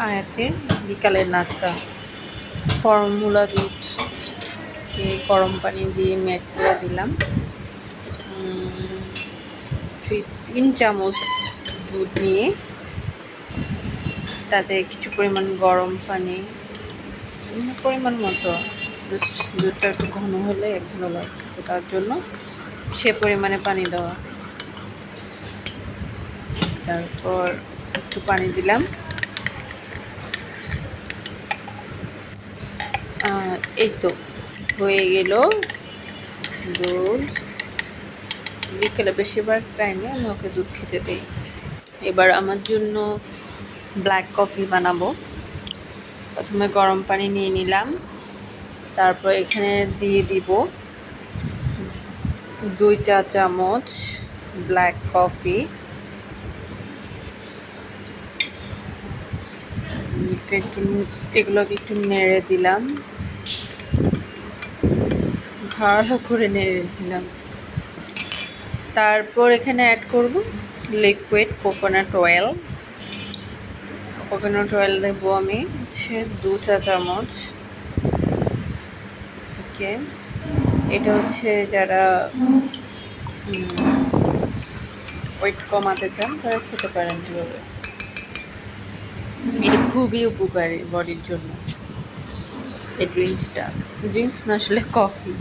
আয়াতের বিকালের নাস্তা। ফর্মুলা দুধকে গরম পানি দিয়ে মেক করে দিলাম। 3 চামচ দুধ নিয়ে তাতে কিছু পরিমাণ গরম পানি, পরিমাণ মতো, দুধটা একটু ঘন হলে ভালো লাগে, তো তার জন্য সে পরিমাণে পানি দেওয়া। তারপর একটু পানি দিলাম। এই তো হয়ে গেল দুধ। বিকেলে বেশিরভাগ টাইমে আমি ওকে দুধ খেতে দিই। এবার আমার জন্য ব্ল্যাক কফি বানাবো। প্রথমে গরম পানি নিয়ে নিলাম, তারপর এখানে দিয়ে দিব 2 চা চামচ ব্ল্যাক কফি। এগুলোকে একটু নেড়ে দিলাম, ভালো করে নেড়ে দিলাম। তারপর এখানে অ্যাড করব লিকুইড কোকোনাট অয়েল। দেবো আমি 2 চা চামচ। ওকে, এটা হচ্ছে যারা ওয়েট কমাতে চান তারা খেতে পারেন এভাবে। এটা খুবই উপকারী বডির জন্য এই ড্রিঙ্কস না, আসলে কফি।